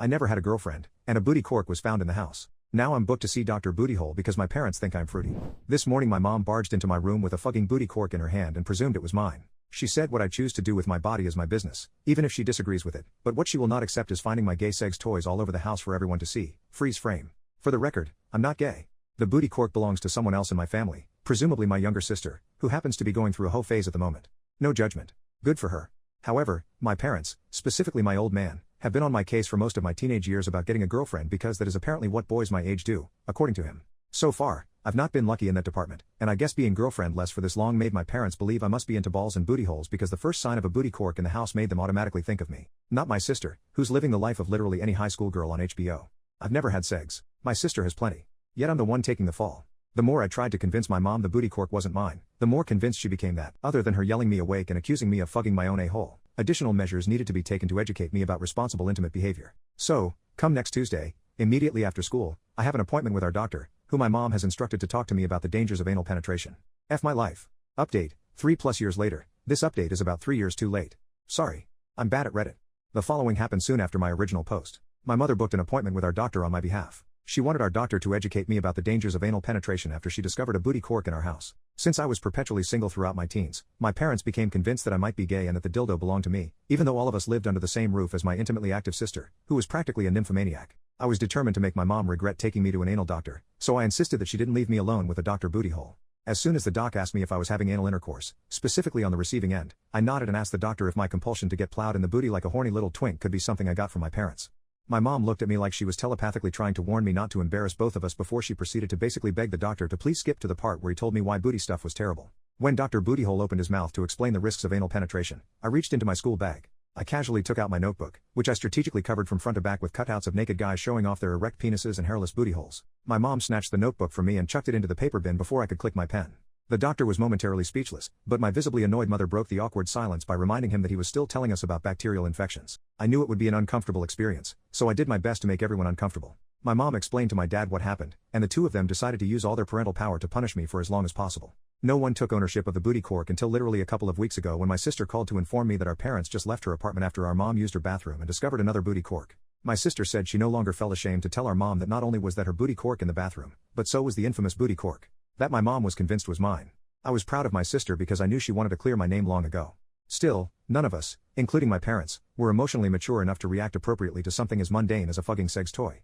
I never had a girlfriend, and a booty cork was found in the house. Now I'm booked to see Dr. Bootyhole because my parents think I'm fruity. This morning my mom barged into my room with a fucking booty cork in her hand and presumed it was mine. She said what I choose to do with my body is my business, even if she disagrees with it, but what she will not accept is finding my gay sex toys all over the house for everyone to see. Freeze frame. For the record, I'm not gay. The booty cork belongs to someone else in my family, presumably my younger sister, who happens to be going through a hoe phase at the moment. No judgment. Good for her. However, my parents, specifically my old man, have been on my case for most of my teenage years about getting a girlfriend because that is apparently what boys my age do, according to him. So far, I've not been lucky in that department, and I guess being girlfriendless for this long made my parents believe I must be into balls and booty holes because the first sign of a booty cork in the house made them automatically think of me. Not my sister, who's living the life of literally any high school girl on HBO. I've never had segs. My sister has plenty. Yet I'm the one taking the fall. The more I tried to convince my mom the booty cork wasn't mine, the more convinced she became that, other than her yelling me awake and accusing me of fucking my own a-hole, additional measures needed to be taken to educate me about responsible intimate behavior. So, come next Tuesday, immediately after school, I have an appointment with our doctor, who my mom has instructed to talk to me about the dangers of anal penetration. F my life. Update, 3+ years later. This update is about 3 years too late. Sorry. I'm bad at Reddit. The following happened soon after my original post. My mother booked an appointment with our doctor on my behalf. She wanted our doctor to educate me about the dangers of anal penetration after she discovered a booty cork in our house. Since I was perpetually single throughout my teens, my parents became convinced that I might be gay and that the dildo belonged to me, even though all of us lived under the same roof as my intimately active sister, who was practically a nymphomaniac. I was determined to make my mom regret taking me to an anal doctor, so I insisted that she didn't leave me alone with a Dr. Bootyhole. As soon as the doc asked me if I was having anal intercourse, specifically on the receiving end, I nodded and asked the doctor if my compulsion to get plowed in the booty like a horny little twink could be something I got from my parents. My mom looked at me like she was telepathically trying to warn me not to embarrass both of us before she proceeded to basically beg the doctor to please skip to the part where he told me why booty stuff was terrible. When Dr. Bootyhole opened his mouth to explain the risks of anal penetration, I reached into my school bag. I casually took out my notebook, which I strategically covered from front to back with cutouts of naked guys showing off their erect penises and hairless booty holes. My mom snatched the notebook from me and chucked it into the paper bin before I could click my pen. The doctor was momentarily speechless, but my visibly annoyed mother broke the awkward silence by reminding him that he was still telling us about bacterial infections. I knew it would be an uncomfortable experience, so I did my best to make everyone uncomfortable. My mom explained to my dad what happened, and the two of them decided to use all their parental power to punish me for as long as possible. No one took ownership of the booty cork until literally a couple of weeks ago when my sister called to inform me that our parents just left her apartment after our mom used her bathroom and discovered another booty cork. My sister said she no longer felt ashamed to tell our mom that not only was that her booty cork in the bathroom, but so was the infamous booty cork. That my mom was convinced was mine. I was proud of my sister because I knew she wanted to clear my name long ago. Still, none of us, including my parents, were emotionally mature enough to react appropriately to something as mundane as a fucking sex toy.